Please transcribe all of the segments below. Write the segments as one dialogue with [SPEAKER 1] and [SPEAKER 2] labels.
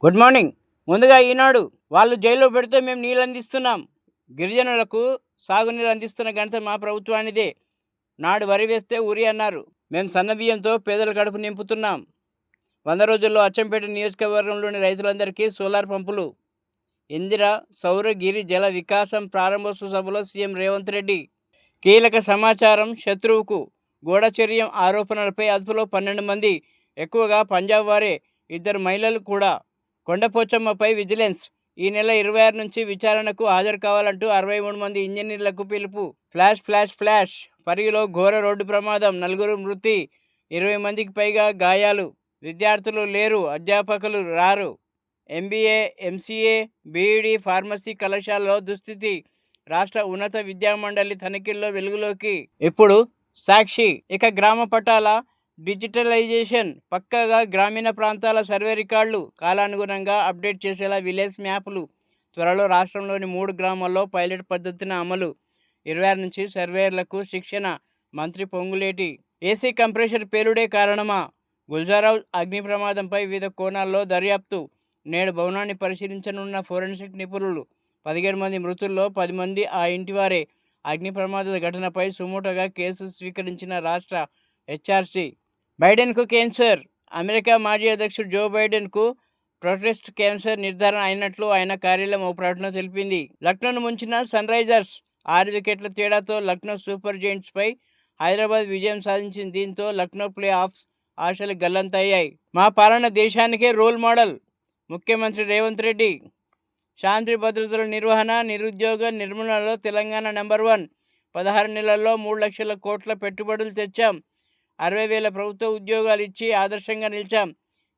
[SPEAKER 1] Good morning. ముందుగా ఈనాడు వాళ్ళు జైల్లో పెడితే మేము నీళ్ళు అందిస్తున్నాం. గిరిజనులకు సాగునీరు అందిస్తున్న ఘనత మా ప్రభుత్వానిదే. నాడు వరి వేస్తే ఉరి అన్నారు. మేము సన్నబియ్యంతో పేదల కడుపు నింపుతున్నాం. 100 రోజుల్లో అచ్చంపేట నియోజకవర్గంలోని రైతులందరికీ సోలార్ పంపులు. ఇందిర సౌర గిరి జల వికాసం ప్రారంభోత్సవ సభలో సీఎం రేవంత్ రెడ్డి. కీలక సమాచారం. శత్రువుకు గూఢచర్యం ఆరోపణలపై అదుపులో 12 మంది, ఎక్కువగా పంజాబ్ వారే. 2 మహిళలు కూడా. కొండపోచమ్మపై విజిలెన్స్. ఈ నెల 26 నుంచి విచారణకు హాజరు కావాలంటూ 63 మంది ఇంజనీర్లకు పిలుపు. ఫ్లాష్. పరిగిలో ఘోర రోడ్డు ప్రమాదం, 4 మృతి, 20 మందికి పైగా గాయాలు. విద్యార్థులు లేరు, అధ్యాపకులు రారు. MBA, MCA, BED, ఫార్మసీ కళాశాలలో దుస్థితి. రాష్ట్ర ఉన్నత విద్యామండలి తనిఖీల్లో వెలుగులోకి. ఇప్పుడు సాక్షి. ఇక గ్రామ పట్టాల డిజిటలైజేషన్. పక్కాగా గ్రామీణ ప్రాంతాల సర్వే రికార్డులు కాలానుగుణంగా అప్డేట్ చేసేలా విలేజ్ మ్యాప్లు. త్వరలో రాష్ట్రంలోని 3 గ్రామాల్లో పైలట్ పద్ధతిన అమలు. 26 నుంచి సర్వేయర్లకు శిక్షణ. మంత్రి పొంగులేటి. ఏసీ కంప్రెషర్ పేలుడే కారణమా? గుల్జారావు అగ్ని ప్రమాదంపై వివిధ కోణాల్లో దర్యాప్తు. నేడు భవనాన్ని పరిశీలించనున్న ఫోరెన్సిక్ నిపుణులు. 17 మంది మృతుల్లో 10 మంది ఆ ఇంటివారే. అగ్ని ప్రమాద ఘటనపై సుమోటోగా కేసు స్వీకరించిన రాష్ట్ర HRC. బైడెన్కు క్యాన్సర్. అమెరికా మాజీ అధ్యక్షుడు జో బైడెన్కు ప్రొస్టేట్ క్యాన్సర్ నిర్ధారణ అయినట్లు ఆయన కార్యాలయం ఓ ప్రకటన తెలిపింది. లక్నోను ముంచిన సన్ రైజర్స్. 6 వికెట్ల తేడాతో లక్నో సూపర్ జెయింట్స్పై హైదరాబాద్ విజయం సాధించింది. దీంతో లక్నో ప్లే ఆఫ్స్ ఆశలు గల్లంతయ్యాయి. మా పాలన దేశానికే రోల్ మోడల్. ముఖ్యమంత్రి రేవంత్ రెడ్డి. శాంతి భద్రతల నిర్వహణ, నిరుద్యోగ నిర్మూలనలో తెలంగాణ నెంబర్ 1. 16 నెలల్లో 3 లక్షల కోట్ల పెట్టుబడులు తెచ్చాం. 60,000 ప్రభుత్వ ఉద్యోగాలు ఇచ్చి ఆదర్శంగా నిలిచాం.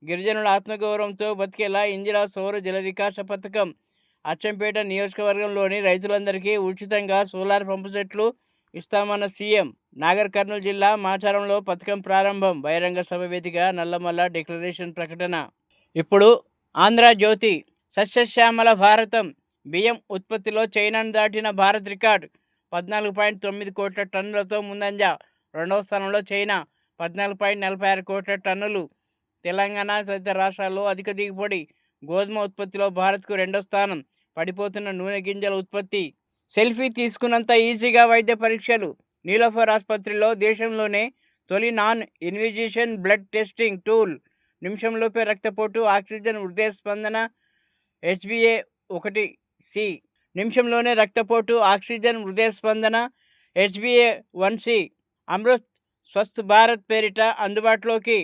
[SPEAKER 1] గిరిజనుల ఆత్మగౌరవంతో బతికేలా ఇందిరా సౌర జల వికాస పథకం. అచ్చంపేట నియోజకవర్గంలోని రైతులందరికీ ఉచితంగా సోలార్ పంపు సెట్లు ఇస్తామన్న సీఎం. నాగర్ కర్నూలు జిల్లా మాచారంలో పథకం ప్రారంభం. బహిరంగ సభ వేదిక నల్లమల్ల డిక్లరేషన్ ప్రకటన. ఇప్పుడు ఆంధ్రజ్యోతి. సస్యశ్యామల భారతం. బియ్యం ఉత్పత్తిలో చైనాను దాటిన భారత్ రికార్డ్. 14.9 కోట్ల టన్నులతో ముందంజ. 2వ స్థానంలో చైనా 14.46 కోట్ల టన్నులు. తెలంగాణ తదితర రాష్ట్రాల్లో అధిక దిగుబడి. గోధుమ ఉత్పత్తిలో భారత్కు 2వ స్థానం. పడిపోతున్న నూనె గింజల ఉత్పత్తి. సెల్ఫీ తీసుకున్నంత ఈజీగా వైద్య పరీక్షలు. నీలోఫర్ ఆసుపత్రిలో దేశంలోనే తొలి నాన్ ఇన్విజిషన్ బ్లడ్ టెస్టింగ్ టూల్. నిమిషంలోపే రక్తపోటు, ఆక్సిజన్, హృదయ స్పందన, HbA1c. నిమిషంలోనే రక్తపోటు, ఆక్సిజన్, హృదయ స్పందన, HbA1c. అమృత్ స్వస్థ్ భారత్ పేరిట అందుబాటులోకి.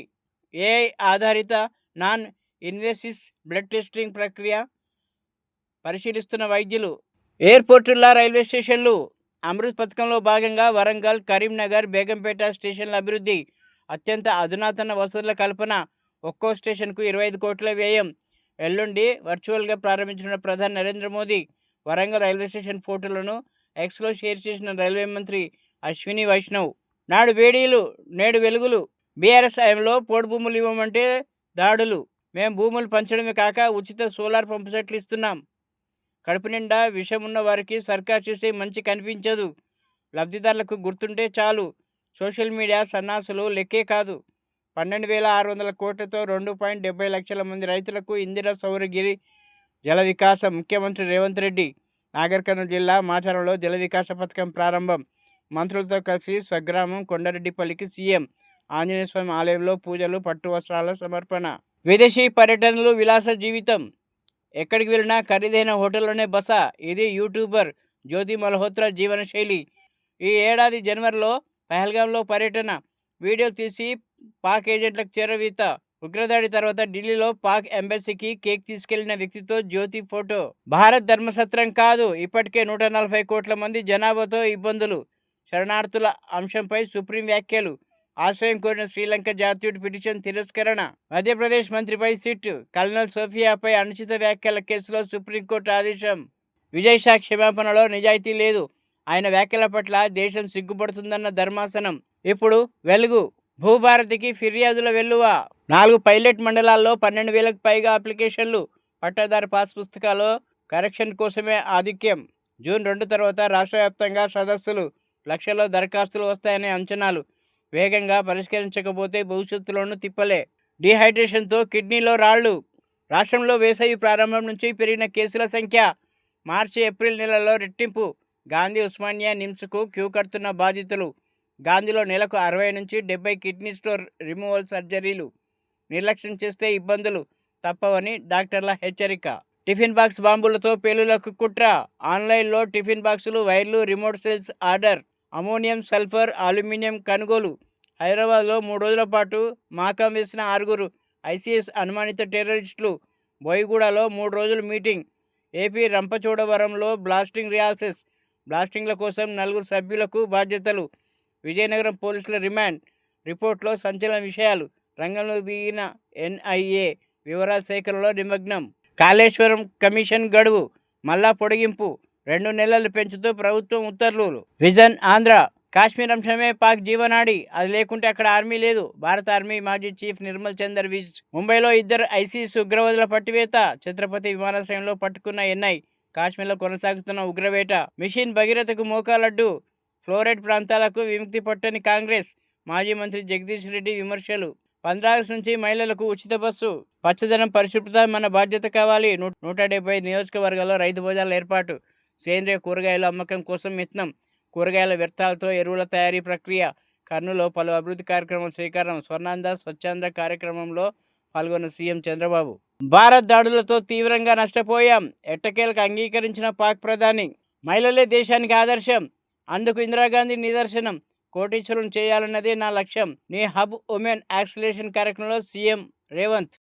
[SPEAKER 1] AI ఆధారిత నాన్ ఇన్వేసివ్ బ్లడ్ టెస్టింగ్ ప్రక్రియ పరిశీలిస్తున్న వైద్యులు. ఎయిర్పోర్టుల రైల్వే స్టేషన్లు. అమృత్ పథకంలో భాగంగా వరంగల్, కరీంనగర్, బేగంపేట స్టేషన్ల అభివృద్ధి. అత్యంత అధునాతన వసతుల కల్పన. ఒక్కో స్టేషన్కు 25 కోట్ల వ్యయం. ఎల్లుండి వర్చువల్గా ప్రారంభించిన ప్రధాని నరేంద్ర మోదీ. వరంగల్ రైల్వే స్టేషన్ ఫోటోలను ఎక్స్లో షేర్ చేసిన రైల్వే మంత్రి అశ్విని వైష్ణవ్. నాడు బేడీలు, నేడు వెలుగులు. బీఆర్ఎస్ హయాంలో పోడు భూములు ఇవ్వమంటే దాడులు. మేము భూములు పంచడమే కాక ఉచిత సోలార్ పంపు సెట్లు ఇస్తున్నాం. కడుపు నిండా విషం ఉన్న వారికి సర్కార్ చేసే మంచి కనిపించదు. లబ్ధిదారులకు గుర్తుంటే చాలు. సోషల్ మీడియా సన్నాసులు లెక్కే కాదు. 12,600 కోట్లతో 2.70 లక్షల మంది రైతులకు ఇందిరా సౌరగిరి జల వికాసం. ముఖ్యమంత్రి రేవంత్ రెడ్డి. నాగర్ కర్నూలు జిల్లా మాచారంలో జల వికాస పథకం ప్రారంభం. మంత్రులతో కలిసి స్వగ్రామం కొండారెడ్డిపల్లికి సీఎం. ఆంజనేయ స్వామి ఆలయంలో పూజలు, పట్టు వస్త్రాల సమర్పణ. విదేశీ పర్యటనలు, విలాస జీవితం. ఎక్కడికి వెళ్ళినా ఖరీదైన హోటల్లోనే బస. ఇది యూట్యూబర్ జ్యోతి మల్హోత్రా జీవన శైలి. ఈ ఏడాది జనవరిలో పహల్గాంలో పర్యటన. వీడియోలు తీసి పాక్ ఏజెంట్లకు చేరవేత. ఉగ్రదాడి తర్వాత ఢిల్లీలో పాక్ ఎంబసీకి కేక్ తీసుకెళ్లిన వ్యక్తితో జ్యోతి ఫోటో. భారత్ ధర్మసత్రం కాదు. ఇప్పటికే 140 కోట్ల మంది జనాభాతో ఇబ్బందులు. శరణార్థుల అంశంపై సుప్రీం వ్యాఖ్యలు. ఆశ్రయం కోరిన శ్రీలంక జాతీయుడి పిటిషన్ తిరస్కరణ. మధ్యప్రదేశ్ మంత్రిపై సిట్. కల్నల్ సోఫియాపై అనుచిత వ్యాఖ్యల కేసులో సుప్రీంకోర్టు ఆదేశం. విజయ్ షా క్షమాపణలో నిజాయితీ లేదు. ఆయన వ్యాఖ్యల పట్ల దేశం సిగ్గుపడుతుందన్న ధర్మాసనం. ఇప్పుడు వెలుగు. భూభారతికి ఫిర్యాదుల వెల్లువ. 4 పైలట్ మండలాల్లో 12,000కు పైగా అప్లికేషన్లు. పట్టాదారు పాస్ పుస్తకాల్లో కరెక్షన్ కోసమే ఆధిక్యం. జూన్ 2 తర్వాత రాష్ట్ర వ్యాప్తంగా సదస్సులు. లక్షల్లో దరఖాస్తులు వస్తాయనే అంచనాలు. వేగంగా పరిష్కరించకపోతే భవిష్యత్తులోనూ తిప్పలే. డీహైడ్రేషన్తో కిడ్నీలో రాళ్లు. రాష్ట్రంలో వేసవి ప్రారంభం నుంచి పెరిగిన కేసుల సంఖ్య మార్చి ఏప్రిల్ నెలలో రెట్టింపు. గాంధీ ఉస్మానియా నిమ్స్కు క్యూ కడుతున్న బాధితులు. గాంధీలో నెలకు 60 నుంచి 70 కిడ్నీ స్టోన్ రిమూవల్ సర్జరీలు. నిర్లక్ష్యం చేస్తే ఇబ్బందులు తప్పవని డాక్టర్ల హెచ్చరిక. టిఫిన్ బాక్స్ బాంబులతో పేలులకు కుట్ర. ఆన్లైన్లో టిఫిన్ బాక్సులు, వైర్లు, remote cells order. Ammonium, sulphur, aluminium కొనుగోలు. హైదరాబాద్లో 3 రోజుల పాటు మాకం వేసిన 6 ఐసీఎస్ అనుమానిత టెర్రరిస్టులు. బోయిగూడలో 3 రోజులు మీటింగ్. ఏపీ రంపచోడవరంలో బ్లాస్టింగ్ రిహార్సల్స్. బ్లాస్టింగ్ల కోసం 4 సభ్యులకు బాధ్యతలు. విజయనగరం పోలీసుల రిమాండ్. రిపోర్ట్లో సంచలన విషయాలు. రంగంలోకి దిగిన ఎన్ఐఏ వివరాల సేకరణలో నిమగ్నం. కాళేశ్వరం కమిషన్ గడువు మళ్ళా పొడిగింపు. 2 నెలలు పెంచుతూ ప్రభుత్వం ఉత్తర్వులు. విజన్ ఆంధ్ర. కాశ్మీర్ అంశమే పాక్ జీవనాడి. అది లేకుంటే అక్కడ ఆర్మీ లేదు. భారత ఆర్మీ మాజీ చీఫ్ నిర్మల్ చందర్ విజ్. ముంబైలో 2 ఐసీస్ ఉగ్రవాదుల పట్టివేత. ఛత్రపతి విమానాశ్రయంలో పట్టుకున్న ఎన్ఐ. కాశ్మీర్లో కొనసాగుతున్న ఉగ్రవేట. మిషన్ భగీరథకు మోకాలడ్డు. ఫ్లోరైడ్ ప్రాంతాలకు విముక్తి పట్టని కాంగ్రెస్. మాజీ మంత్రి జగదీష్ రెడ్డి విమర్శలు. 15 ఆగస్టు నుంచి మహిళలకు ఉచిత బస్సు. పచ్చదనం, పరిశుభ్రత మన బాధ్యత కావాలి. 170 నియోజకవర్గాల్లో రైతు బజార్ల ఏర్పాటు. సేంద్రియ కూరగాయల అమ్మకం కోసం యత్నం. కూరగాయల వ్యర్థాలతో ఎరువుల తయారీ ప్రక్రియ. కర్నూలులో పలు అభివృద్ధి కార్యక్రమాలు శ్రీకారం. స్వర్ణాంధ్ర స్వచ్ఛాంధ్ర కార్యక్రమంలో పాల్గొన్న సీఎం చంద్రబాబు. భారత్ దాడులతో తీవ్రంగా నష్టపోయాం. ఎట్టకేలకు అంగీకరించిన పాక్ ప్రధాని. మహిళలే దేశానికి ఆదర్శం. అందుకు ఇందిరాగాంధీ నిదర్శనం. కోటీశ్వరులను చేయాలన్నదే నా లక్ష్యం. నీ హబ్ ఉమెన్ యాక్సిలేషన్ కార్యక్రమంలో సీఎం రేవంత్.